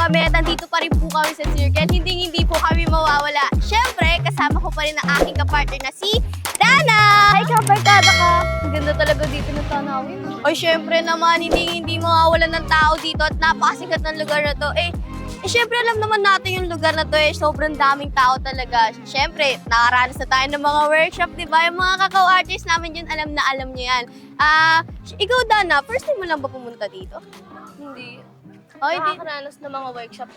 kami at nandito pa rin po kami sa Circle. Hindi po kami mawawala. Siyempre, kasama ko pa rin ang aking kapartner na si Dana! Hi, kabarkada ka! Ang ganda talaga dito ng tanawin. Ay, siyempre naman, hindi mawawala ng tao dito at napakasikat ng lugar na to. Siyempre, alam naman natin yung lugar na to sobrang daming tao talaga. Siyempre, nakaranas na tayo ng mga workshop, di ba? Yung mga kakao-artists namin yun, alam nyo yan. Ikaw, Dana, first time mo lang ba pumunta dito? Hindi. Oh, Nakakaranas ng mga workshop.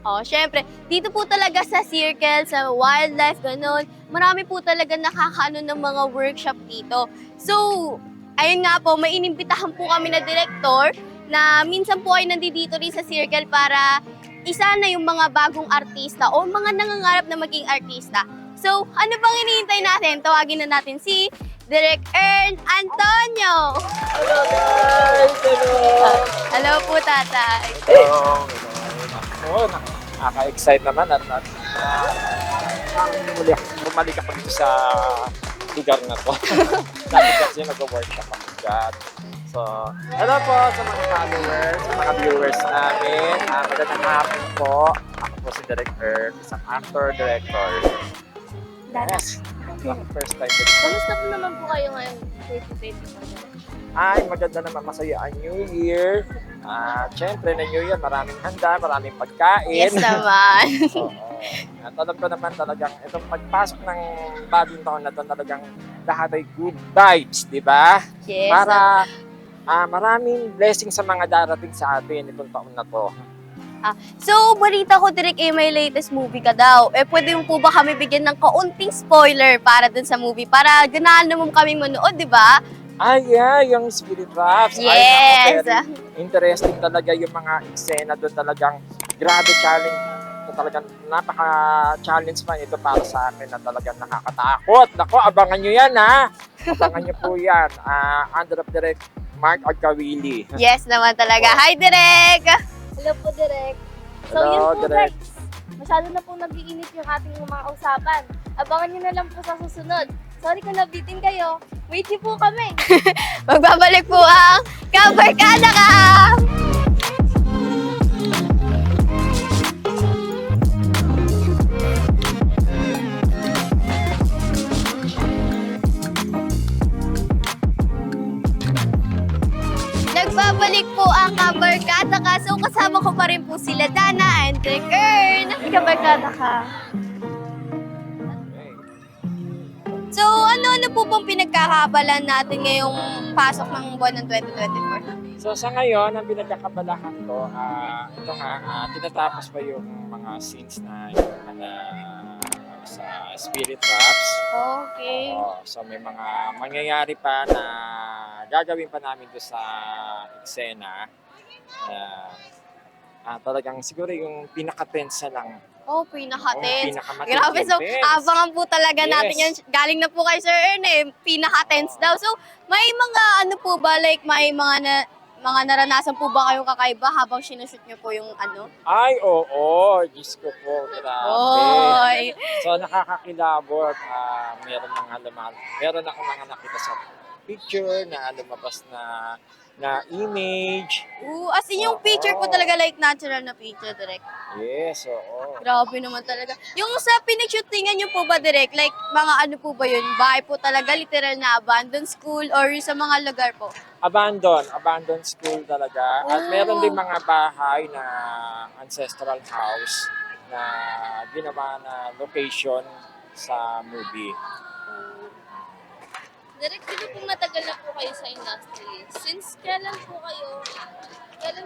Oh, syempre, dito po talaga sa Circle, sa wildlife, ganun, marami po talaga nakakaano ng mga workshop dito. So, ayun nga po, may inimbitahan po kami na direktor na minsan po ay nandito rin sa Circle para isa na yung mga bagong artista o mga nangangarap na maging artista. So, ano bang hinihintay natin? Tawagin na natin si Direk Ern Antonio! Hello guys! Hello! Hello po, tatay. Oo, nakaka-excite naman at bumalik ako dito sa lugar na to. Dati kasi mag-workshop ako dyan. So, hello po sa mga followers, sa mga viewers namin. Magandang hapon po. Ako po si Direk Ern, isang actor-director. Yes, first time ko dito. Kamusta po naman po kayo ngayon? 2024. Ay, maganda naman, masaya ang New Year. Siyempre, na New Year, maraming handa, maraming pagkain. Yes naman. Oo. At alam ko naman talagang itong pagpasok ng bagong taon na to, talagang lahat ay good vibes, di ba? Yes. Para maraming blessings sa mga darating sa atin itong taon na to. So, balita ko, Direk, may latest movie ka daw. Pwede mo po ba kami bigyan ng kaunting spoiler para dun sa movie? Para ganahan naman kami manood, di ba? Yeah, yung Spirit Raps. Yes! Ay, naku, very interesting talaga yung mga eksena doon, talagang grabe challenge. Talagang napaka-challenge man ito para sa akin na talagang nakakatakot. Naku, abangan nyo yan ha! Abangan nyo po yan. Under of Direct Mark Agkawili. Yes naman talaga. Hi, Direk! Hello po, Direk. So, Hello, yun po, Direk. guys. Masyado na pong nag-iinit yung ating mga usapan. Abangan nyo na lang po sa susunod. Sorry kung nabitin kayo. Wait niyo po kami. Magbabalik po ang Kabarkada Ka! Nagbabalik po ang Kabarkada Ka. So, kasama ko pa rin po sila Dana and Direk Ern. Kabarkada ka. So, ano po bang pinagkakabalan natin ngayong pasok ng buwan ng 2024? So sa ngayon, ang pinagkakabalahan ko, ito nga, tinatapos pa yung mga scenes na sa Spirit Raps. Okay. So may mga mangyayari pa na gagawin pa namin doon sa eksena. Talagang siguro yung pinaka-tense na lang. Oh, pinaka-tense. Pinakamatindi Grabe, so tense. abangan po talaga Yes. natin yan. Galing na po kay Sir Ern pinaka-tense daw. So, may mga ano po ba, like may mga naranasan po ba kayong kakaiba habang sinushoot niyo po yung ano? Ay, oo. Diyos ko po. Grabe. Oy! So nakakakilabot. Meron akong mga nakita sa picture na lumabas na image. As in yung picture po talaga like natural na picture, direct. Yes, oo. Grabe naman talaga. Yung sa pinag-shootingan niyo po ba, direct, like mga ano po ba yun? Bahay po talaga, literal na abandoned school or sa mga lugar po? Abandoned school talaga. At meron din mga bahay na ancestral house na ginawa na location sa movie. Direk, sino po matagal na po kayo sa industry? Since kailan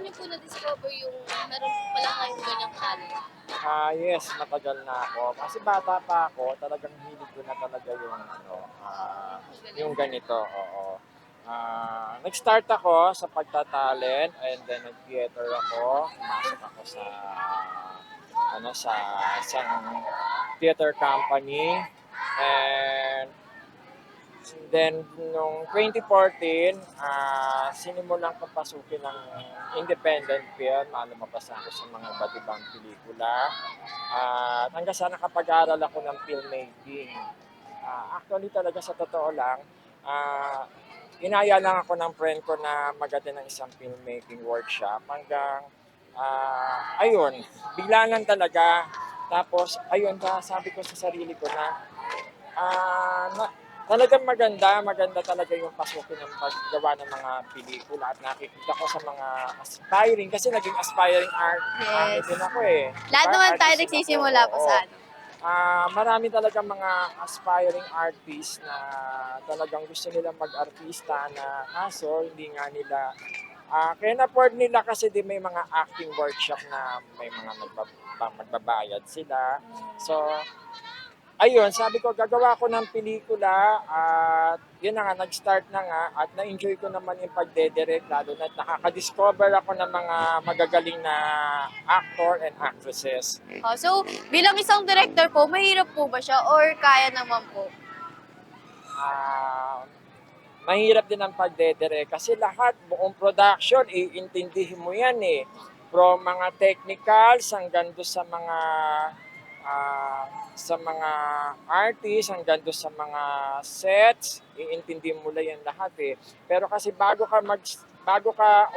niyo po na-discover yung meron po pala kayong ganyang talent? Yes, matagal na ako. Kasi bata pa ako, talagang hilig ko na talaga yung ganito. Oo. Nag-start ako sa pagtatalent and then nag-theater ako. Pumasok ako sa isang theater company. And then, noong 2014, sinimulan ko pasukin ng independent film. Lumabas ako sa mga iba't ibang pelikula. Hanggang sa nakapag-aral ako ng filmmaking. Actually, talaga sa totoo lang, inaya lang ako ng friend ko na mag-attend ng isang filmmaking workshop hanggang Ayun, bigla lang talaga. Tapos, ayun, sabi ko sa sarili ko na, talagang maganda talaga yung pasukin ng paggawa ng mga pelikula at nakikita ko sa mga aspiring, kasi naging aspiring ano Yes. din ako eh. Lahat Diba? naman tayo Artist din ako, nagsisimula po oo. sa ano. Marami talaga mga aspiring artists na talagang gusto nilang mag-artista na kaso hindi nga nila kaya na-afford nila kasi di may mga acting workshop na may mga magbabayad sila. So, ayun, sabi ko gagawa ko ng pelikula at yun na nga, nag-start na nga at na-enjoy ko naman yung pagdedirect lalo na nakaka-discover ako ng mga magagaling na actor and actresses. So, bilang isang director po, mahirap po ba siya or kaya naman po? Ah, mahirap din ang pagdedire kasi lahat, buong production, iintindihin mo yan eh. From mga technicals hanggang doon sa mga artists, hanggang doon sa mga sets, iintindihin mo lang yan lahat eh. Pero kasi bago ka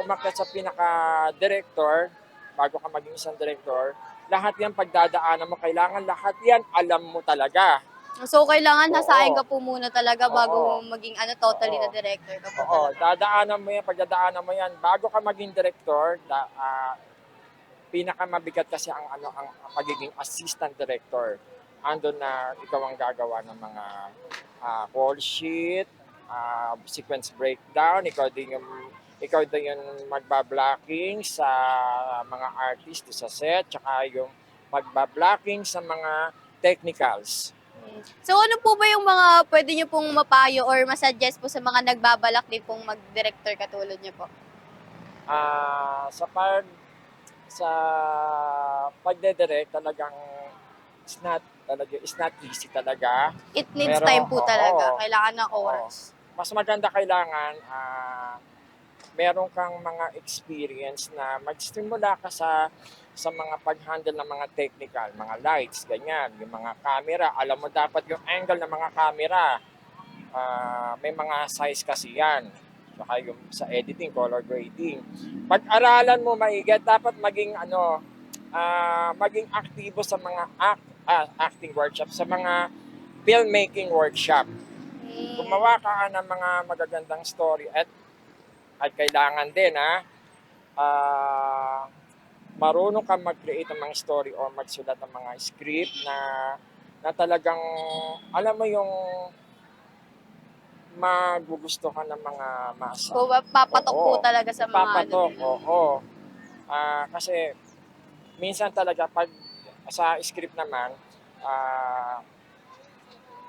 umakyat sa pinaka-director, bago ka maging isang director, lahat yan pagdadaanan mo, kailangan lahat yan alam mo talaga. So, kailangan nasahin Oo. ka po muna talaga bago Oo. maging totally Oo. na director ka po Oo, talaga. pagdadaanan mo yan, bago ka maging director, pinakamabigat kasi ang pagiging assistant director. Andun na ikaw ang gagawa ng mga call sheet, sequence breakdown, ikaw din yung magba-blocking sa mga artist sa set, tsaka yung magba-blocking sa mga technicals. So, ano po ba yung mga pwede nyo pong mapayo or masuggest po sa mga nagbabalak din pong mag-director katulad nyo po? Sa pagdedirect talagang it's not easy talaga. It needs Pero, time po talaga. oo. Kailangan ng Oo. oras. Mas maganda kailangan meron kang mga experience na magsimula ka sa mga pag-handle ng mga technical, mga lights, ganyan, yung mga camera. Alam mo dapat yung angle ng mga camera. May mga size kasi yan. Saka yung sa editing, color grading. Pag-aralan mo maigit, dapat maging aktibo sa mga acting workshop, sa mga filmmaking workshop. Gumawa ka ng mga magagandang story at kailangan din marunong ka mag-create ng mga story o magsulat ng mga script na talagang alam mo yung magugustuhan ng mga masa. So, papatok po Oo. talaga sa mga Papatok, oo. Kasi minsan talaga pag sa script naman,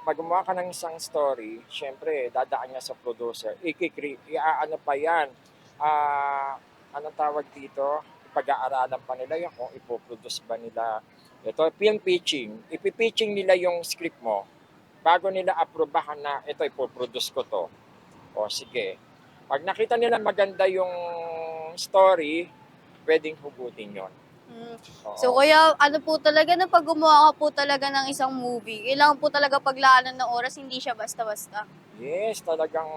pag gumawa ka ng isang story, syempre dadaan niya sa producer. Iaano pa yan. Anong tawag dito? Ipag-aaralan pa nila yan kung ipoproduce ba nila. Ito, film pitching. Ipipitching nila yung script mo bago nila aprobahan na ito, ipoproduce ko to. O sige. Pag nakita nila maganda yung story, pwedeng hugutin yon. So, kaya ano po talaga na pag gumawa ka po talaga ng isang movie, kailangan po talaga paglaanan ng oras, hindi siya basta-basta. Yes, talagang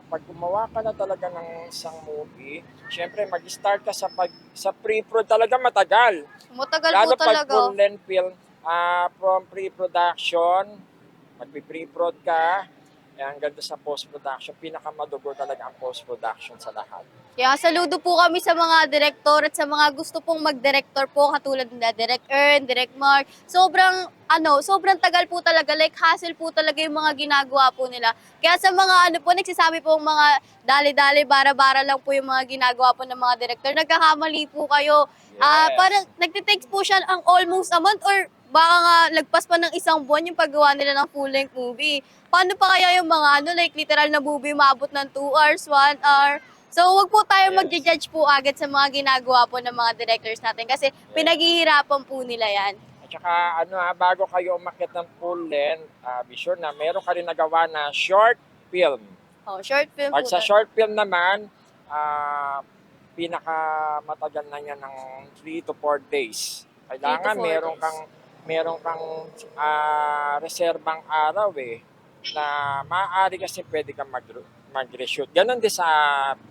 pag gumawa ka na talaga ng isang movie, syempre mag-start ka sa pre-prod talaga matagal. Matagal Lalo po talaga. pag full length film, from pre-production, magpi-pre-prod ka, hanggang doon sa post-production, pinakamadugo talaga ang post-production sa lahat. Kaya saludo po kami sa mga direktor at sa mga gusto pong mag-director po katulad nila Direk Ern, Direk Mark. Sobrang tagal po talaga, like hassle po talaga yung mga ginagawa po nila. Kaya sa mga nagsasabi po mga dali-dali, bara-bara lang po yung mga ginagawa po ng mga direktor, nagkakamali po kayo. Yes. Parang nagtitakes po siya ang almost a month or baka nga lagpas pa ng isang buwan yung paggawa nila ng full-length movie. Paano pa kaya yung mga like literal na movie maabot ng 2 hours, 1 hour? So, wag po tayo mag-judge po agad sa mga ginagawa po ng mga directors natin kasi pinaghihirapan po nila yan. At saka bago kayo umakyat ng full length, be sure na meron ka rin nagawa na short film. Short film Pag po. sa short film naman, pinakamatagal na niya ng 3 to 4 days. 3 Kailangan to 4 meron kang reserbang araw na maaari kasi pwede kang mag-reshoot. Ganon din sa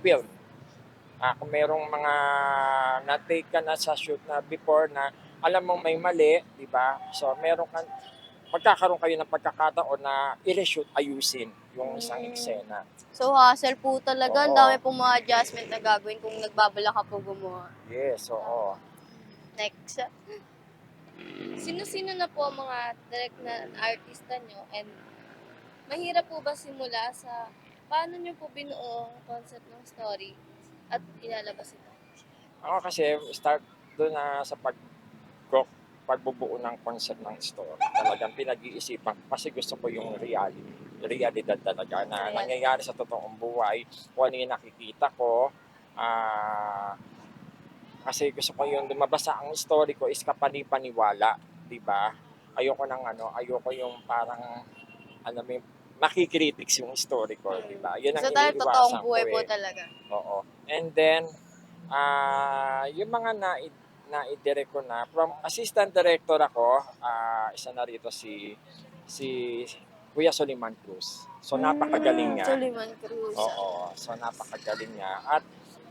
film. Kung merong mga na-take ka na sa shoot na before na alam mong may mali, di ba? So, magkakaroon kayo ng pagkakataon na i-reshoot, ayusin yung isang eksena. So, hassle po talaga. Ang Oo. dami pong mga adjustment na gagawin kung nagbabala ka po gumawa. Yes, oo. Next. Sino-sino na po ang mga direct na artista nyo? And mahirap po ba simula sa paano nyo po binuo ang concept ng story at ilalabas ito? Ako kasi, start doon na sa pagbubuo ng concept ng story. Talagang pinag-iisipan kasi gusto ko yung realidad talaga na nangyayari sa totoong buhay. Kung ano yung nakikita ko. Kasi gusto ko yung lumabas sa ang story ko is kapani-paniwala, di ba? Ayoko yung parang, alam mo, makikritics yung story ko, di ba? Yun ang So, dahil iniiwasan totoong ko buhay po eh. talaga. Oo. And then, yung mga na-direct ko na, from assistant director ako, isa na rito si Kuya Soliman Cruz. So, napakagaling niya. Soliman Cruz. Oo. So, napakagaling niya. At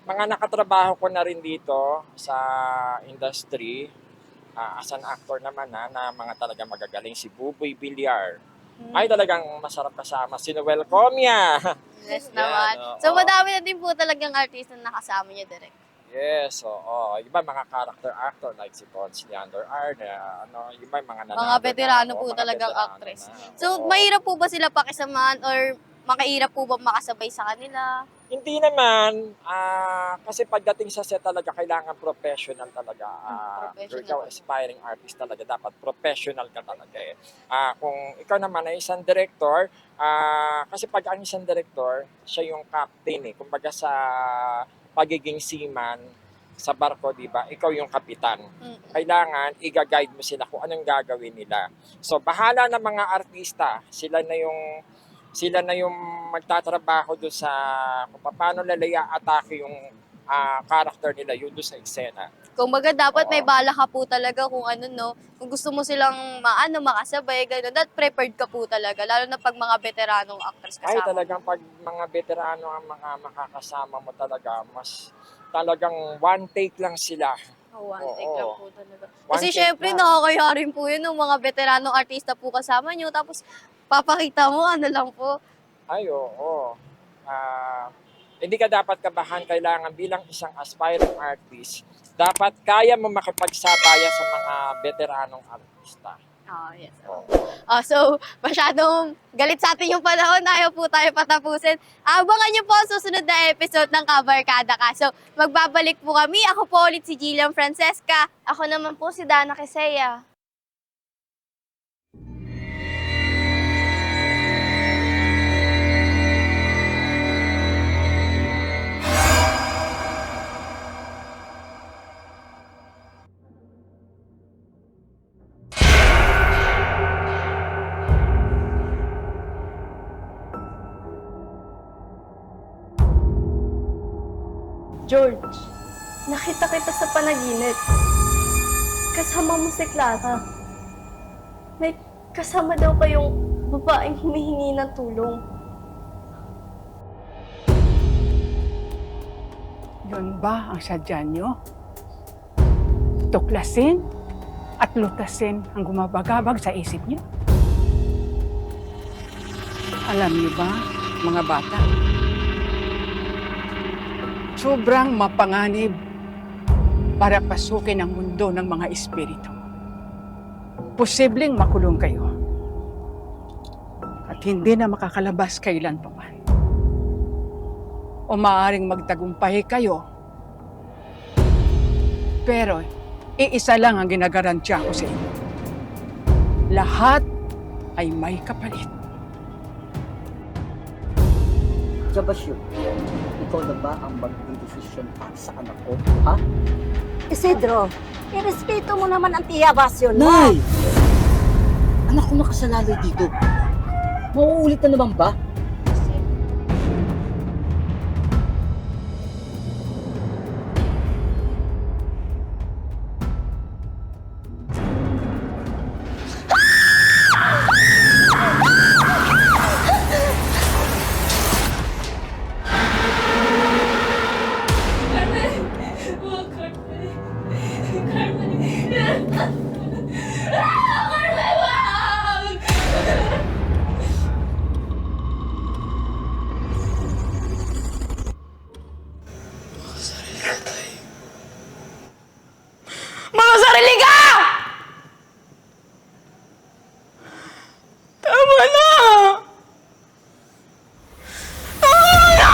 mga nakatrabaho ko na rin dito sa industry, as an actor naman na mga talaga magagaling. Si Buboy Villar. Ay, talagang masarap kasama. Si Noel Comia. Yes Yan, naman. oo. So, madami na din po talagang artist na nakasama niya direct. Yes, oo. Iba mga character actor like si Pons Leander Arna, iba mga nanalo Mga veterano na, po mga talagang veterano actress. na. So, Oo. mahirap po ba sila pakisamahan or makahirap po ba makasabay sa kanila? Hindi naman, kasi pagdating sa set talaga, kailangan professional talaga. Professional Ikaw, talaga. aspiring artist talaga, dapat professional ka talaga eh. Kung ikaw naman ay isang director, kasi pag ang isang director, siya yung captain eh. Kumbaga sa pagiging seaman sa barko, di ba? Ikaw yung kapitan. Kailangan i-guide mo sila kung anong gagawin nila. So, bahala na mga artista, sila na yung magtatrabaho doon sa kung paano nila atake yung character nila yun doon sa eksena. Kung baga, dapat Oo. may bala ka po talaga kung ano, no? Kung gusto mo silang makasabay, gano'n. That prepared ka po talaga. Lalo na pag mga veteranong actors Ay, kasama. talagang pag mga veterano ang mga makakasama mo talaga, mas talagang one take lang sila. One take Oo. lang po talaga. One Kasi take syempre, lang. nakakaya rin po yun, ng mga veteranong artista po kasama nyo. Tapos, papakita mo, ano lang po. Ay, oo. Hindi ka dapat kabahan, kailangan bilang isang aspiring artist, dapat kaya mo makipagsabayan sa mga veteranong artista. Yes. Oo. So, masyadong galit sa atin yung panahon. Ayaw po tayo patapusin. Abangan nyo po ang susunod na episode ng Kabarkada Ka. So, magbabalik po kami. Ako po ulit si Jillian Francesca. Ako naman po si Dana Quezea. George, nakita kita sa panaginip. Kasama mo si Clara. May kasama daw kayong babaeng humihingi ng tulong. Yun ba ang sadya nyo? Tuklasin at lutasin ang gumabagabag sa isip niyo? Alam niyo ba, mga bata, sobrang mapanganib para pasukin ang mundo ng mga espiritu. Posibleng makulong kayo at hindi na makakalabas kailan pa man. O maaaring magtagumpay kayo, pero iisa lang ang ginagarantiya ko sa inyo. Lahat ay may kapalit. Jabasyo, ikaw na ba ang magdidesisyon para sa anak ko, ha? Isidro, irespeto mo naman ang tiya Basyon mo. Nay! Anak ko nakasalalay dito. Mauulit na naman ba? Mga sarili ka! Tama na! Tama na!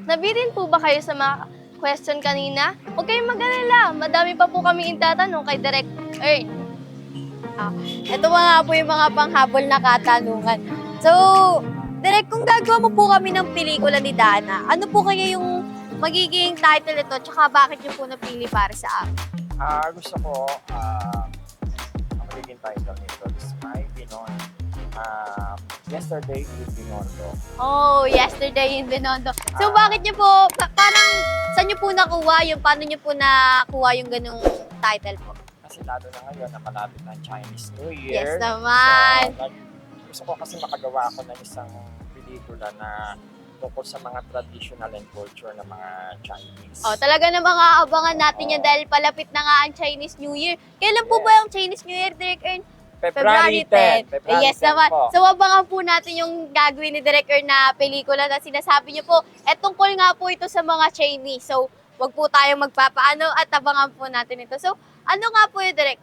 Nabitin po ba kayo sa mga question kanina? Huwag kayong mag-alala. Madami pa po kami itatanong kay Direk Ern. Ito mga po yung mga panghabol na katanungan. So, Direk, kung gagawa mo po kami ng pelikula ni Dana, ano po kaya yung magiging title ito? Tsaka bakit yung po napili para sa amin? Gusto ko, ang magiging title nito is My Binon. Yesterday with Binondo. Oh, Yesterday in Binondo. So, bakit niyo po, parang, saan niyo po nakuha yung, paano niyo po nakuha yung ganung title po? Kasi lalo na ngayon na malapit ng Chinese New Year. Yes naman. So, gusto ko kasi makagawa ako ng isang pelikula na tungkol sa mga traditional and culture ng mga Chinese. Oh, talaga na mga abangan natin yan dahil palapit na nga ang Chinese New Year. Kailan po Yes. ba yung Chinese New Year, Direk Ern? February 10. February Yes 10 naman. po. So, abangan po natin yung gagawin ni Direk Ern na pelikula na sinasabi niyo po. At tungkol nga po ito sa mga Chinese. So, wag po tayong magpapaano at abangan po natin ito. So, ano nga po yung Direk?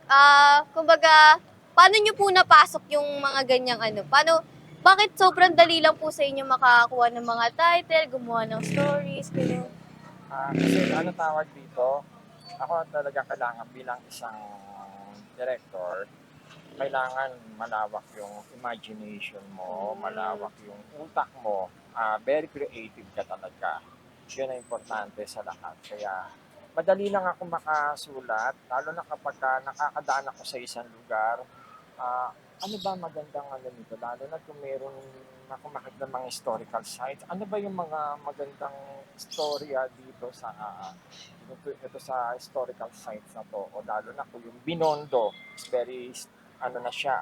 Kumbaga, paano niyo po napasok yung mga ganyang ano? Bakit sobrang dali lang po sa inyo makakuha ng mga title, gumawa ng stories, gano'n? Kasi ano tawag dito, ako talaga kailangan bilang isang director, kailangan malawak yung imagination mo, malawak yung utak mo, very creative ka talaga. Yun ang importante sa lahat. Kaya madali lang ako makasulat, lalo na kapag nakakadaan ako sa isang lugar. Ano ba magandang ano nito? Lalo na kung meron ako makita ng mga historical sites. Ano ba yung mga magandang storya dito sa ito sa historical sites na to? O lalo na kung yung Binondo is very ano na siya,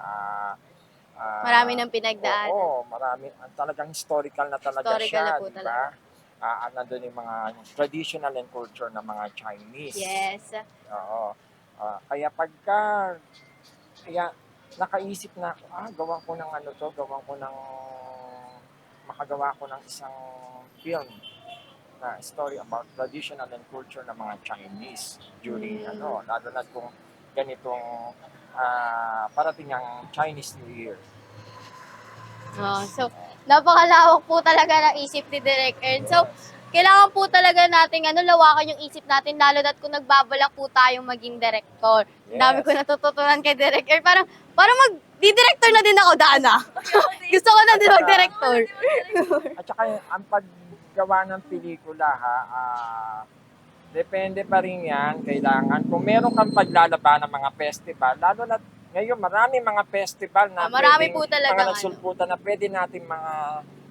Marami nang pinagdaanan. Oo, marami. Talagang historical na talaga Historical na siya, po di ba? Nandun yung mga traditional and culture ng mga Chinese. Yes. Oo. Kaya nakaisip na ako, gawan ko ng ano to, makagawa ko ng isang film na story about traditional and culture ng mga Chinese during lalo na kung ganitong parating ang Chinese New Year. So, napakalawak po talaga ng isip ni Direk Ern. So, kailangan po talaga nating lawakan yung isip natin, lalo na't kung nagbabalak po tayong maging director. Ang dami ko natututunan kay Direk Ern. Parang di-director na din ako, Dana. Gusto ko na din mag-director. At saka ang paggawa ng pelikula depende pa rin yan, kailangan. Kung meron kang paglalaban ng mga festival, lalo na ngayon marami mga festival na marami po talaga mga nagsulputan na pwede natin mga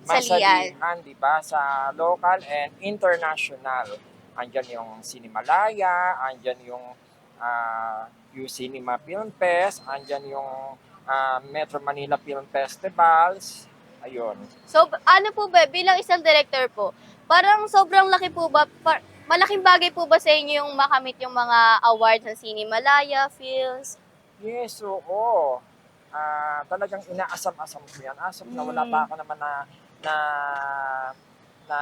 Salihan. masalihan, di ba? Sa local and international. Andyan yung Cinemalaya, andyan yung Cinema Film Fest, andyan yung Metro Manila Film Festivals. Ayun. So, ano po ba, bilang isang director po, parang sobrang laki po ba, malaking bagay po ba sa inyo yung makamit yung mga awards ng Cinemalaya, Films? Yes, oo. Talagang inaasam-asam ko yan. Asam na wala pa ako naman na na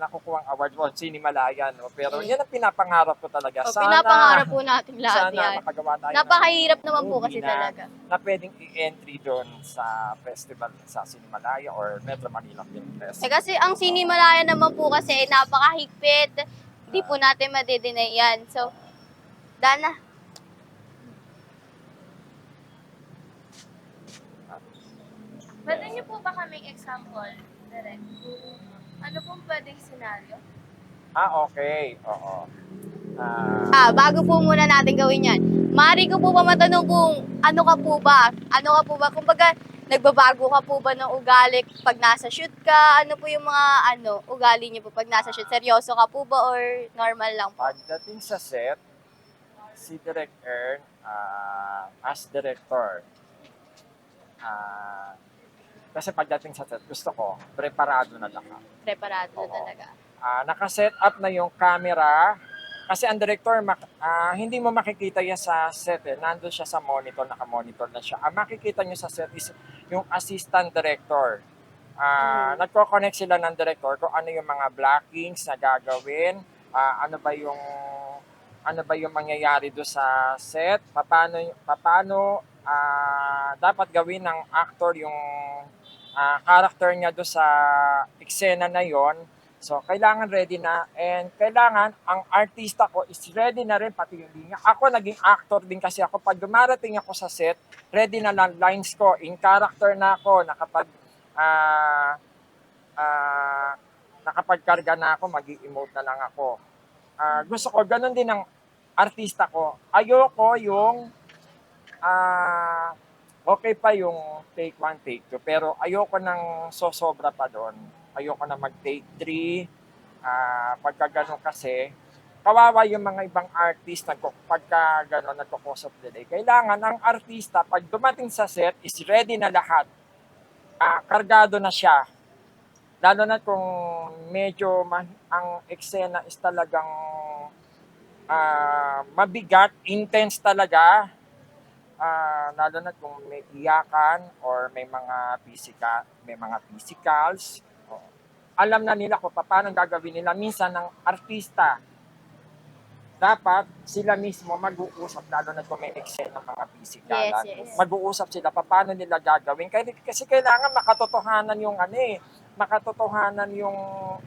nakukuha ang award mo, Sinimalaya, no? Pero yan ang pinapangarap ko talaga. O, pinapangarap po natin lahat sana yan. makagawa tayo Napakahirap naman po movie kasi talaga. na pwedeng i-entry doon sa festival sa Sinimalaya or Metro Manila Film Fest. Kasi ang Sinimalaya naman po kasi napakahigpit. Hindi po natin madidenay yan. So, Dana, Pwede niyo po ba kaming example, direct? Ano pong pwedeng senaryo? Okay. Oo. Ah, bago po muna natin gawin yan, maaari ko po ba matanong kung ano ka po ba? Ano ka po ba? Kumbaga, nagbabago ka po ba ng ugali pag nasa shoot ka? Ano po yung mga ugali niyo po pag nasa shoot? Seryoso ka po ba or normal lang po? pagdating sa set, si Direk Ern, as director, kasi pagdating sa set, gusto ko, preparado na lahat. Preparado Oo. talaga. Naka-set up na yung camera, kasi ang director, hindi mo makikita yan sa set. Nandun siya sa monitor, naka-monitor na siya. Ang makikita nyo sa set is yung assistant director. Nagko-connect sila ng director kung ano yung mga blockings na gagawin, ano ba yung mangyayari do sa set, paano dapat gawin ng actor yung character niya do sa eksena na yon. So, kailangan ready na, and kailangan ang artista ko is ready na rin, pati yung linya. Ako naging actor din kasi ako. Pag dumarating ako sa set, ready na lang lines ko, in character na ako, nakapagkarga na ako, mag-i-emote na lang ako. Gusto ko, ganun din ang artista ko. Ayoko yung okay pa yung take 1, take 2, pero ayoko nang sosobra pa doon. Ayoko na mag-take 3. Pagka ganun kasi, kawawa yung mga ibang artist pagka ganun nagko-cause of delay. Kailangan ang artista, pag dumating sa set, is ready na lahat. Kargado na siya. Lalo na kung medyo ang eksena is talagang mabigat, intense talaga. Lalo na kung may iyakan or may mga physicals. Alam na nila kung paano gagawin nila. Minsan ng artista, dapat sila mismo mag-uusap, lalo na kung may eksena ng mga physicals. Yes. Mag-uusap sila paano nila gagawin. Kasi kailangan makatotohanan yung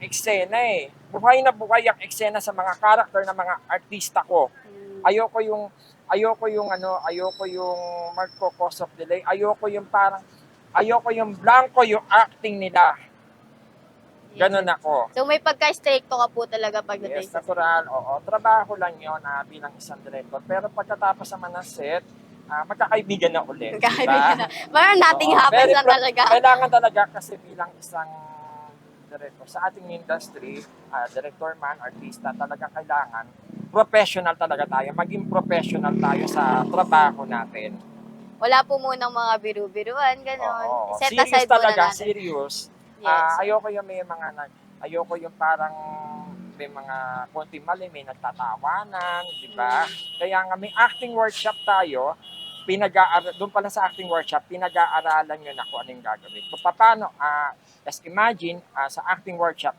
eksena eh. Buhay na buhay ang eksena sa mga karakter ng mga artista ko. Ayoko yung magko-cause of delay. Ayoko yung blanco yung acting nila. Ganon ako. So, may pagka-stricto ka po talaga pagdating Yes, sa natural. Oo, trabaho lang yun bilang isang director. Pero pagkatapos naman ng set, magkakaibigan na ulit. Magkakaibigan na. Parang nothing Oo, happens very na talaga. Kailangan talaga kasi bilang isang director sa ating industry, director man, artista, talaga kailangan professional talaga tayo. Maging professional tayo sa trabaho natin. Wala po munang mga biru-biruan, gano'n. Oo. Set Serious aside muna talaga, natin. serious. Yes. Ayoko yung parang may mga konti mali, may nagtatawanan, di ba? Kaya nga may acting workshop tayo, doon pala sa acting workshop, pinag-aaralan yun ako anong gagawin. Kung paano, just imagine, sa acting workshop,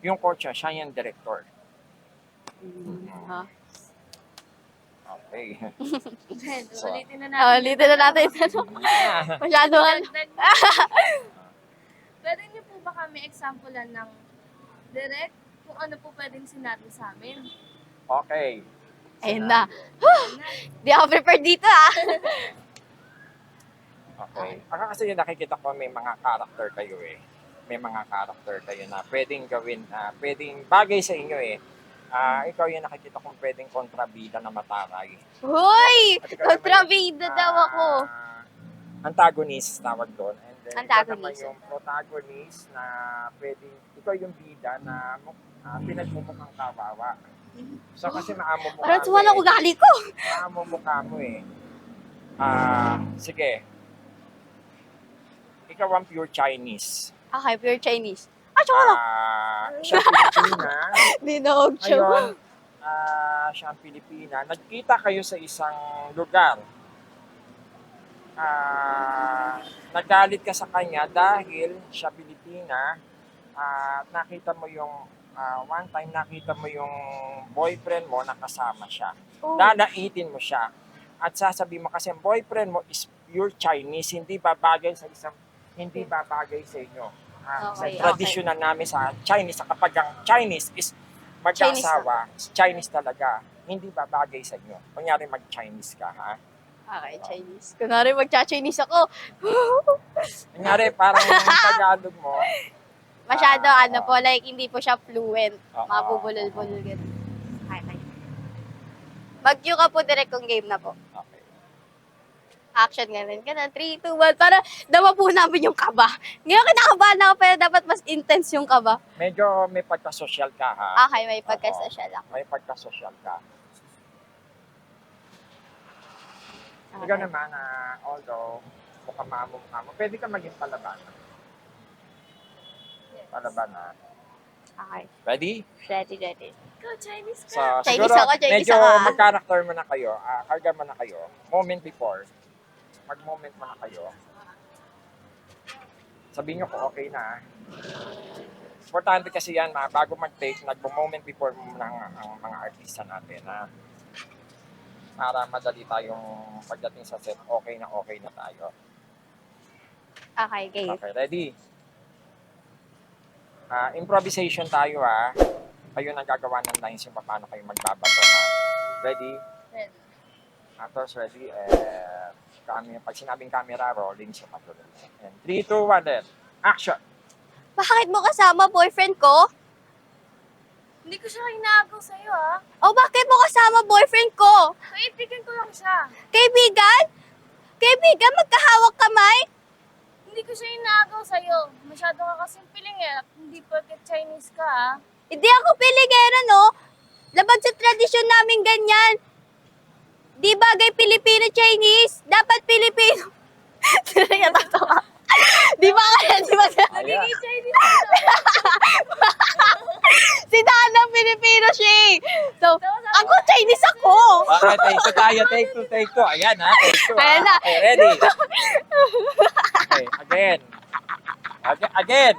yung coach siya yung director. Ha? Okay. So, ulitin na natin. Ulitin na natin. Masyado Pwede niyo po ba kami examplean ng direct kung ano po pwedeng sinabi sa amin? Okay. Ayun na. Di ako prepared dito Okay. Kasi yung nakikita ko may mga character kayo eh. May mga character kayo na pwedeng gawin, pwedeng bagay sa inyo eh. Ikaw yung nakikita kong pwedeng kontrabida na mataray. Hoy! At ikaw naman Kontrabida daw ako. Antagonist tawag doon. And then Antagonist. ikaw naman yung protagonist na pwedeng, ikaw yung bida na pinagmumukhang kawawa. So kasi maamo mo Parang suwala ugali ko. Maamo mukha mo eh. Sige. Ikaw ang pure Chinese. Okay, pure Chinese. Tsaka lang. Siya Pilipina. Dinog siya. Ngayon, siya ang Pilipina. Nagkita kayo sa isang lugar. nagalit ka sa kanya dahil siya Pilipina at nakita mo yung one time nakita mo yung boyfriend mo nakasama siya. Oh. Lalaitin mo siya. At sasabihin mo kasi ang boyfriend mo is pure Chinese, hindi babagay sa inyo. Sa Okay, traditional namin sa Chinese, kapag ang Chinese is mag-asawa, Chinese talaga, hindi babagay sa inyo. Kunyari mag-Chinese ka, ha? Okay, Chinese. Kunwari magcha-Chinese ako. Kunyari parang yung Tagalog mo, Masyado po, like hindi po siya fluent. Oo. Mabubulol-bulol ganun. Okay. Mag-cue ka po direct kung game na po. okay. Action ganun. 3, 2, 1. Para dama po namin yung kaba. Ngayon kinakabahan ako pero dapat mas intense yung kaba. Medyo may pagka-social ka, ha? Okay, may pagka-social ako. May pagka-social ka. Okay. Ikaw naman, although mukha mo, pwede ka maging palaban. Palaban, ha? Okay. Ready? Ready. Go, Chinese ka. So, Chinese siguro, ako, Chinese medyo ako. mag-character mo na kayo, karga mo na kayo, moment before, mag-moment mo na kayo. Sabihin nyo kung okay na. Importante kasi yan, bago mag-take, nag-moment before mo ng ang mga artista natin na para madali tayong pagdating sa set, okay na tayo. Okay, game. Okay, ready? Improvisation tayo, ha. Kayo nang gagawa ng lines yung paano kayo magbabato, ha. Ready? Ready. Actors ready, pag sinabing camera, rolling siya patuloy. And 3, 2, 1, then, action! Bakit mo kasama boyfriend ko? Hindi ko siya inaagaw sa'yo, ah. O bakit mo kasama boyfriend ko? Kaibigan ko lang siya. Kaibigan? Kaibigan, magkahawak kamay? Hindi ko siya inaagaw sa'yo. Masyado ka kasing piling eh. Hindi porket Chinese ka, ah. Hindi ako piligera, no? Labag sa tradisyon namin ganyan. Di bagay Pilipino-Chinese. Dapat Pilipino. Sino yung tatawa? Di ba kaya? Di ba? Ayan. Chinese ka. Si Dana Pilipino siya. So, ako Chinese ako. Okay, take two. Ayan, ha, take two. Ayan na. Okay, ready? Okay, again. Again.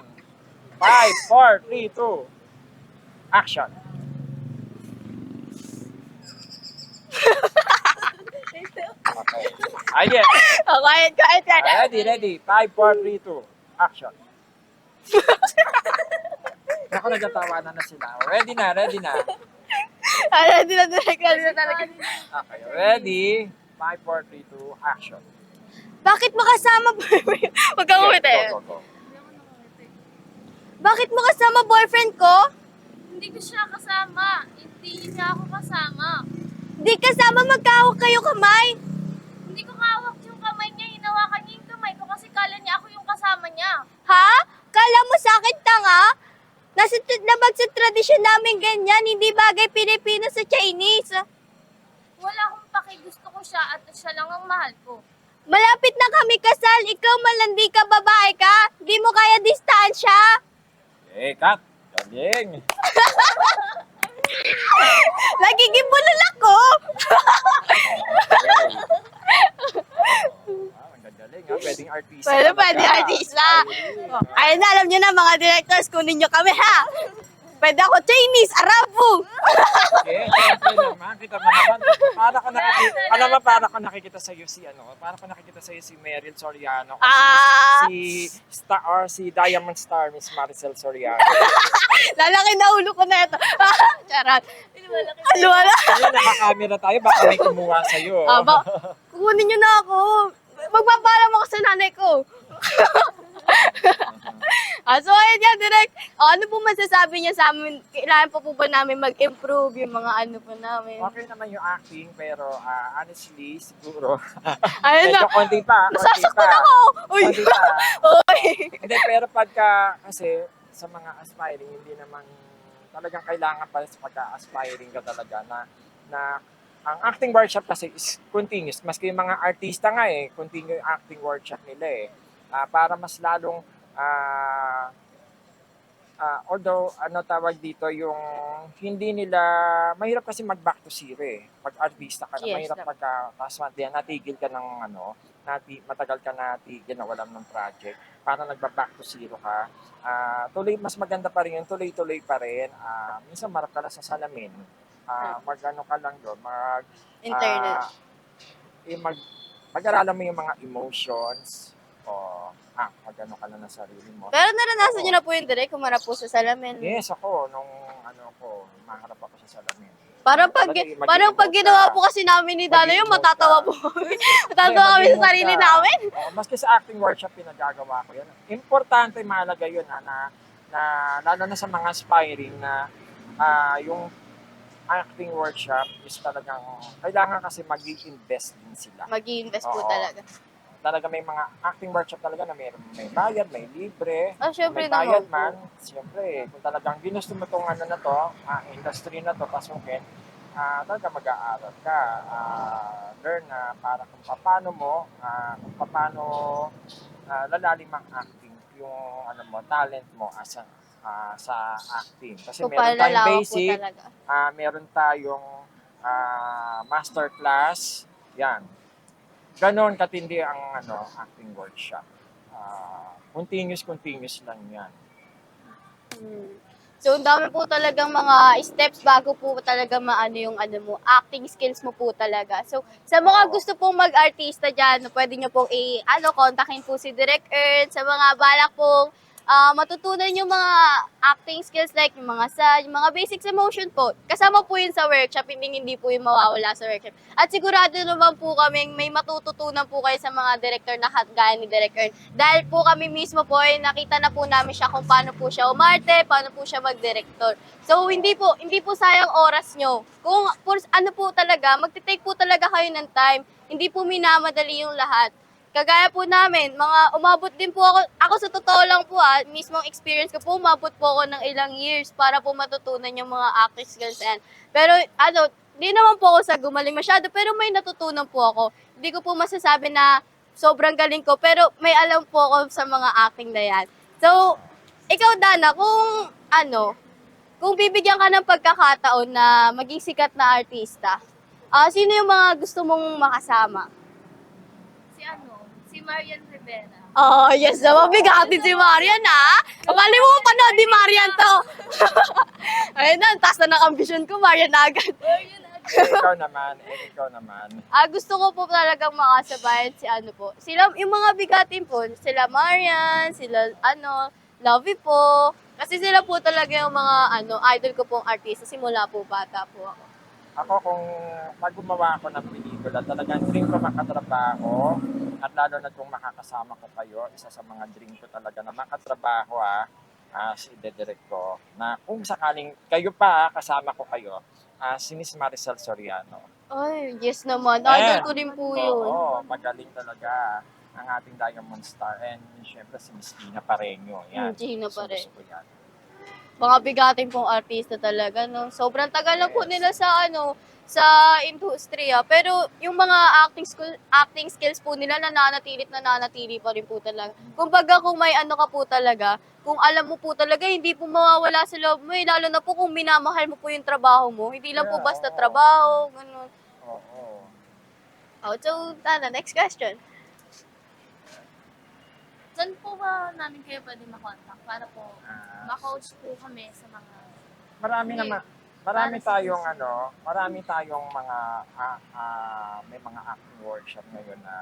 5, 4, 3, 2. Action. Okay. Again. Okay. Ready. 5, 4, 3, 2. Action. Ako nagtatawanan na sila. Ready na. Ready na talaga. Okay, ready? 5, 4, 3, 2, action. Bakit mo kasama boyfriend? Huwag kang umiti. Go. Bakit mo kasama boyfriend ko? Hindi ko siya kasama. Hindi niya ako kasama. Di kasama magkahawak kayo kamay. Hindi ko hawak yung kamay niya. Hinawakan niya yung kamay ko kasi kala niya ako yung kasama niya. Ha? Kala mo sa akin tanga? Labag sa tradisyon namin ganyan, hindi bagay Pilipino sa Chinese. Wala akong paki. Gusto ko siya at siya lang ang mahal ko. Malapit na kami kasal, ikaw malandi ka, babae ka. Di mo kaya distansya. Okay, cut. Galing. Nagiging bulol ako. Ang gagaling, ha? Pwedeng artista. Pwede artista. Ayun na, alam nyo na mga directors, kunin nyo kami ha. Pwede ako Chinese, Arabo. Okay, syempre naman. Kita mo naman. Para ka nakikita sa iyo si Meryl Soriano. Si Diamond Star, Miss Maricel Soriano. Lalaki na ulo ko na ito. Charot. Wala. Ayun, nakakamera tayo. Baka may kumuha sa'yo. Kukunin nyo na ako. Magpapaalam ako sa nanay ko. So ayun yan, direct. Ano po masasabi niya sa amin? Kailangan pa po ba namin mag-improve yung mga ano po namin? Okay naman yung acting, pero honestly, siguro, Ayun na. medyo konti pa. Nasasaktan ako. Uy. Konti pa. Uy. Hindi, pero kasi sa mga aspiring, hindi naman talagang kailangan pa sa pagka-aspiring ka talaga na ang acting workshop kasi is continuous. Maski yung mga artista nga continue yung acting workshop nila para mas lalong although ano tawag dito yung hindi nila mahirap kasi mag back to zero eh. Pag artista ka na Yes, mahirap lang. tapos natigil ka ng matagal ka natigil na walang ng project para nagba-back to zero ka. Tuloy mas maganda pa rin yun, tuloy-tuloy pa rin. Minsan marap ka lang sa salamin. Mag-ano ka lang doon, Internet. mag-aralan mo yung mga emotions o mag-ano ka lang ng sarili mo. Pero naranasan niyo na po yung direct, kumarap po sa salamin. Yes, ako, nung maharap ako sa salamin. Parang pag, Talaga, parang pag mag-emote ginawa ka. po kasi namin ni Dana yung Mag-emote matatawa ka. po kami. Matatawa kami sa Mag-emote sarili ka. namin. Maski sa acting workshop, pinagagawa ko yan. Importante, mahalaga yun, na lalo na sa mga aspiring na yung acting workshop is talagang, kailangan kasi mag-i-invest din sila. Mag-i-invest po Oo. talaga. Talaga may mga acting workshop talaga na may bayad, may libre. Syempre May bayad naman man, siyempre, kung talagang ginusto mo itong industry na to, pasukin, talaga mag-aaral ka. Learn na para kung paano lalalim ang acting, yung talent mo sa acting. Kasi po. meron tayong Palalawak po basic, talaga. meron tayong master class, yan. Ganon katindi ang acting workshop. Continuous lang yan. So, ang dami po talagang mga steps bago po talaga maano yung acting skills mo po talaga. So, sa mga gusto pong mag-artista dyan, pwede nyo pong kontakin po si Direk Ern. Sa mga balak pong matutunan yung mga acting skills like yung mga basics emotion po. Kasama po yun sa workshop, hindi po yung mawawala sa workshop. At sigurado naman po kami may matututunan po kayo sa mga director na gaya ni Direk Ern. Dahil po kami mismo po ay nakita na po namin siya kung paano po siya umarte, paano po siya mag-director. So hindi po sayang oras nyo. Kung talaga, magte-take po talaga kayo ng time. Hindi po minamadali yung lahat. Kagaya po namin, umabot din po ako sa totoo lang po mismong experience ko po, umabot po ako ng ilang years para po matutunan yung mga acting skills yan. Pero di naman po ako sa gumaling masyado, pero may natutunan po ako. Hindi ko po masasabi na sobrang galing ko, pero may alam po ako sa mga acting na yan. So, ikaw Dana, kung bibigyan ka ng pagkakataon na maging sikat na artista, sino yung mga gusto mong makasama? Si Marian Rivera. Oh, yes naman. Bigatin si Marian, Kapali mo panood ni Marian to. Ayun na, taas na ng ambisyon ko, Marian na agad. Ikaw naman. Gusto ko po talagang makasabayan yung mga bigatin po, sila Marian, sila Lovey po. Kasi sila po talaga yung mga idol ko pong artista, simula po bata po ako. Ako kung gumawa ako ng pelikula, talagang dream ko makatrabaho at lalo na kung makakasama ko kayo, isa sa mga dream ko talaga na makatrabaho si Direk ko, na kung sakaling kayo pa kasama ko kayo, si Miss Maricel Soriano. Ay, yes naman. Idol ko din po yun. Oo, magaling talaga ang ating Diamond Star and syempre si Miss Gina Pareño. Yan. Gina Gusto Pareño. ko yan. Mga bigatin pong artista talaga, no? Sobrang tagal na po nila sa industriya. Pero yung mga acting skills po nila, nananatili pa rin po talaga. Kumbaga kung may ka po talaga, kung alam mo po talaga, hindi po mawawala sa loob mo. Lalo na po kung minamahal mo po yung trabaho mo. Hindi lang po basta trabaho, ganun. Oo. So, Tana, next question. Saan po ba namin kayo pwede makontak para po ma-coach po kami sa mga... Marami tayong mga may mga acting workshop ngayon na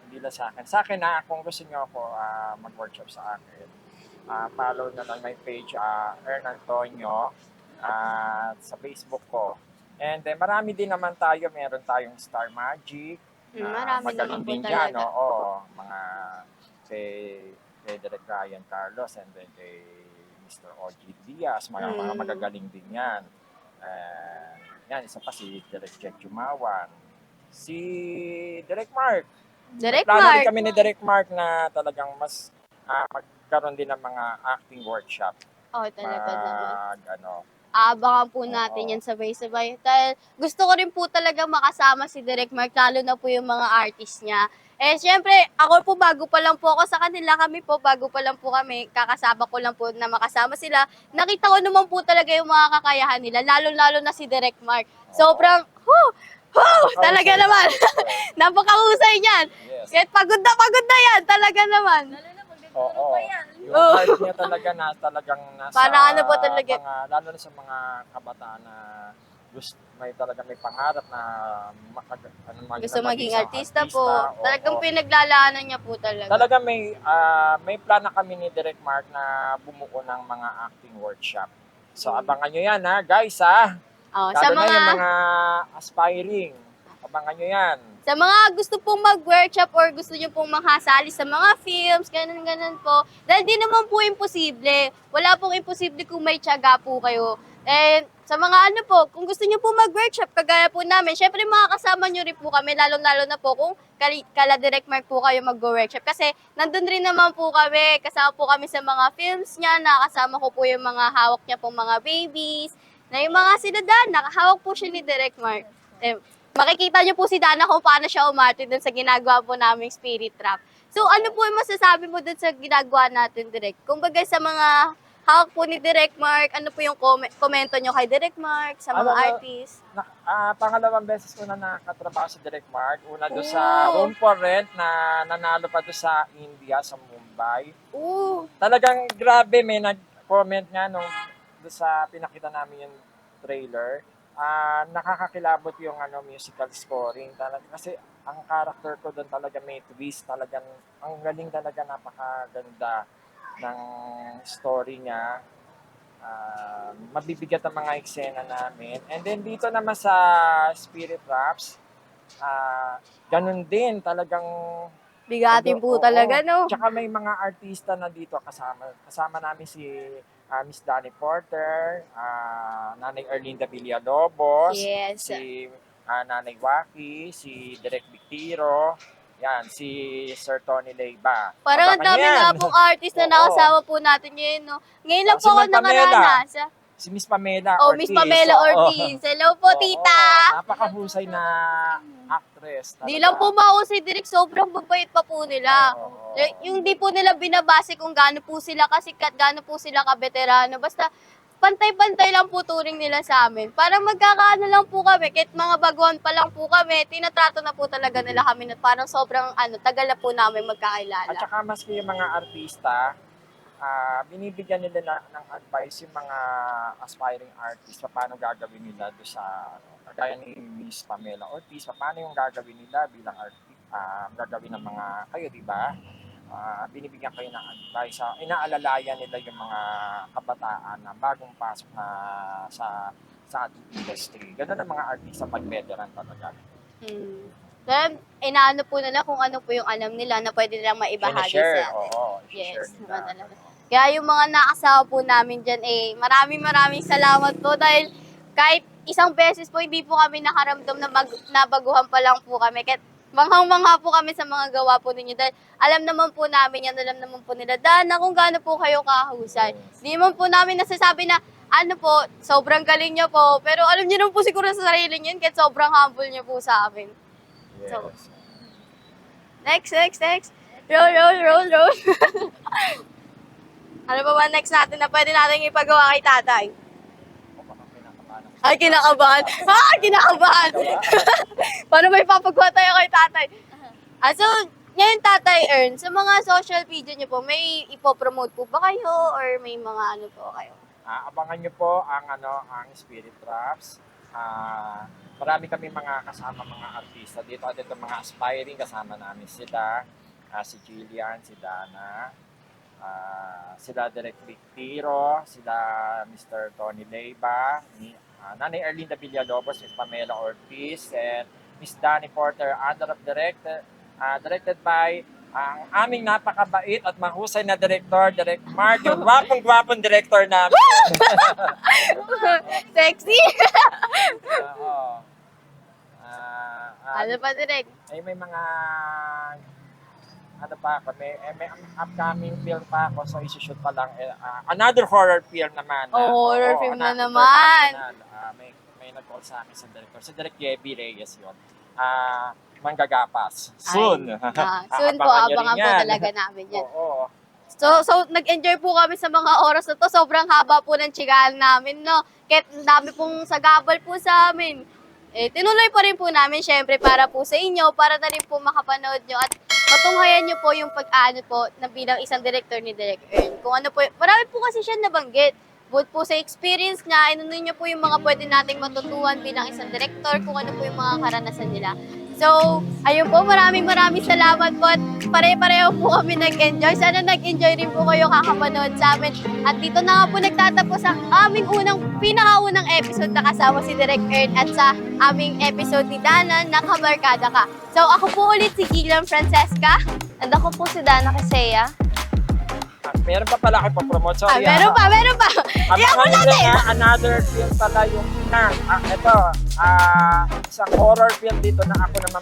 hindi lang sa akin. Sa akin kung gusto niyo ako mag-workshop sa akin, follow na lang my page Ern Antonio sa Facebook ko. And then marami din naman meron tayong Star Magic. Marami Magaling naman po din talaga. dyan, oo. Mga kay Direk Ryan Carlos and then kay Mr. O.G. Diaz, mga magagaling din yan. Yan, isa pa si Direk Jack Jumawan. Si Direk Mark. Direk Plano din Mark. kami ni Direk Mark na talagang mas magkaroon din ng mga acting workshop. Oh, talaga naman. Aabangan po natin yan sabay-sabay. Dahil gusto ko rin po talaga makasama si Direk Mark, lalo na po yung mga artist niya. Eh, syempre, ako po bago pa lang po ako sa kanila, kami po bago pa lang po kami, kakasama ko lang po na makasama sila. Nakita ko naman po talaga yung mga kakayahan nila, lalo-lalo na si Direk Mark. Sobrang, talaga naman. Napakahusay niyan. Yes. Kahit pagod na yan, talaga naman. Oo. Yung Oo. heart niya talaga na talagang nasa Parang ano po talaga. lalo na sa mga kabataan na may pangarap na Gusto maging isang artista po. Oo. Talagang pinaglalaanan niya po talaga. Talaga may plan na kami ni Direk Mark na bumuo ng mga acting workshop. So abangan nyo yan ha, guys ha. Oh, sa Lalo na mga yung mga aspiring. Abangan nyo yan. Sa mga gusto pong mag-workshop or gusto nyo pong makasali sa mga films, ganun-ganun po. Dahil di naman po imposible. Wala pong imposible kung may tiyaga po kayo. And sa mga ano po, kung gusto nyo po mag-workshop, kagaya po namin, syempre makakasama nyo rin po kami, lalo-lalo na po kung kala Direk Mark po kayo mag-workshop. Kasi nandun rin naman po kami, kasama po kami sa mga films niya, nakasama ko po yung mga hawak niya pong mga babies, na yung mga sila Dana, hawak po siya ni Direk Mark. Makikita niyo po si Dana kung paano siya umarte dun sa ginagawa po naming Spirit Trap. So ano po yung masasabi mo dun sa ginagawa natin, Direk? Kung bagay sa mga hawak po ni Direk Mark, ano po yung komento niyo kay Direk Mark, sa mga artist? Pangalawang beses ko na nakatrabaho si Direk Mark. Una doon sa Room for Rent na nanalo pa doon sa India, sa Mumbai. Talagang grabe, may nag-comment nga nung doon sa pinakita namin yung trailer. Nakakakilabot yung musical scoring talaga kasi ang character ko doon talaga may twist, talagang ang galing talaga, napakaganda ng story niya. Mabibigat ang mga eksena namin. And then dito naman sa Spirit Raps, ganun din talagang Bigatin po talaga, no? Tsaka may mga artista na dito kasama namin si Miss Danny Porter, Nanay Erlinda Villalobos, Yes. si Nanay Waki, si Direk Victiro, yan, si Sir Tony Leyba. Parang ang Abangan dami yan. nga pong artist na Oo. nakasama po natin ngayon, no? Ngayon lang Si po ako Ma'am Pamela. nakaranas. Si Miss Pamela Oh, Ortiz. Miss Pamela Oo. Ortiz. Hello po, Oo. tita! Napakahusay na actress. Di lang po mahusay, Direk, sobrang babait pa po nila. Oo. Yung di po nila binabase kung gaano po sila kasikat, gaano po sila kabeterano. Basta pantay-pantay lang po turing nila sa amin. Parang magkakaano lang po kami, kahit mga baguhan pa lang po kami, tinatrato na po talaga nila kami na parang sobrang tagal na po namin At magkakilala. saka maski yung mga artista, binibigyan nila ng advice yung mga aspiring artists paano gagawin nila do sa kagaya ni Miss Pamela Ortiz, paano yung gagawin nila bilang artist, gagawin ng mga kayo, di ba? Binibigyan kayo ng advice, inaalalayan nila yung mga kabataan na bagong pasok na sa ating industry. Ganun ang mga artista pag veteran talaga. Then, inaano po nila kung ano po yung alam nila na pwede nilang maibahagi I-share, sa atin. oo, Yes, i-share naman nila. talaga. Kaya yung mga nakasama po namin dyan, maraming salamat po dahil kahit isang beses po hindi po kami nakaramdam na nabaguhan pa lang po kami. Kahit manghang-mangha po kami sa mga gawa po ninyo dahil alam naman po namin yan, alam naman po nila, Dana, kung gaano po kayo kahusay. Hindi naman po namin nasasabi na, sobrang galing niyo po. Pero alam niyo naman po siguro sa sarili niyo yun, kahit sobrang humble niyo po sa amin. Yes. So, Next. Roll. Ano pa ba next natin na pwede natin ipagawa kay tatay? Ay, kinakabahan. Kinakabahan. Paano may papagawa tayo kay tatay? So, ngayon tatay Ern, sa mga social media niyo po, may ipopromote po ba kayo or may mga ano po kayo? Abangan nyo po ang Spirit Traps. Marami kami mga kasama mga artista dito at ito mga aspiring kasama namin sila. Si Jillian, si Dana, sila Direk Victiro, sila Mr. Tony Leyba, Nanay Erlinda Villalobos, Miss Pamela Ortiz, and Miss Danny Porter, under of directed by ang aming napakabait at mahusay na director, Direk Mark, yung gwapong director namin. Sexy! Oo. Ano pa, Direk? Ay may mga ano pa ako, may upcoming film pa ako, so isushoot pa lang. Another horror film naman. Horror film na another naman. May nag-call sa akin sa director. Si Direk Gabby Reyes yun. Manggagapas. Soon. Soon po, Abangan nyo abangan rin po yan. talaga namin yan. Oo. So nag-enjoy po kami sa mga oras na to. Sobrang haba po ng tsigahan namin, no? Kahit ang dami pong sagabal po sa amin. Tinuloy pa rin po namin, syempre, para po sa inyo, para na rin po makapanood nyo at matunghayan nyo po yung pag-ano po na bilang isang director ni Direk Earn. Kung ano po, marami po kasi siya nabanggit. Bukod po sa experience niya, inunin niyo po yung mga pwede nating matutuhan bilang isang director, kung ano po yung mga karanasan nila. So, ayun po, maraming salamat po at pare-pareho po kami nag-enjoy. Sana nag-enjoy rin po kayo kakapanood sa amin. At dito na nga po nagtatapos ang aming pinakaunang episode na kasama si Direk Earn at sa aming episode ni Dana na Kabarkada Ka. So, ako po ulit si Gillian Francesca. And ako po si Dana Casea. Meron pa pala kayo pa-promote. Sorry. Meron pa! Abangan nyo rin another film pala yung ito, isang horror film dito na ako naman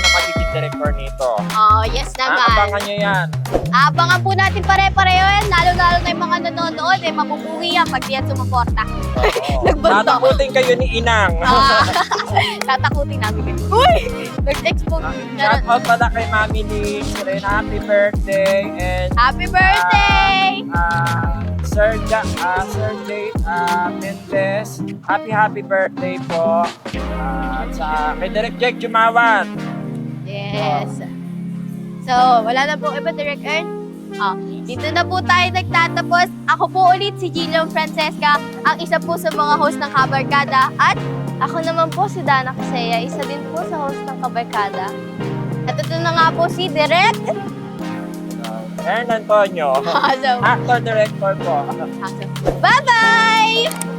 ang magiging director nito. Oh, yes naman. Abangan nyo yan. Abangan po natin pare-pareho yan. Lalo-lalo na yung mga nanonood, mapupuwi yan pag di yan sumuporta. Nagbunto. Tatakutin kayo ni Inang. Tatakutin namin kayo. Uy! Nag-expose. Shout out pala kay Mami Liz. Happy birthday. And Happy birthday! Sir Jay Mendez, happy birthday po. Sa kay Direk Jack Jumawan. Yes. So, wala na po iba, Direk Earn. Dito na po tayo nagtatapos. Ako po ulit si Gillian Francesca, ang isa po sa mga host ng Kabarkada. At Ako naman po si Dana Casea, isa din po sa host ng Kabarkada. at ito na nga po si Direk. Ern Antonio, Awesome. actor-director po. Bye-bye!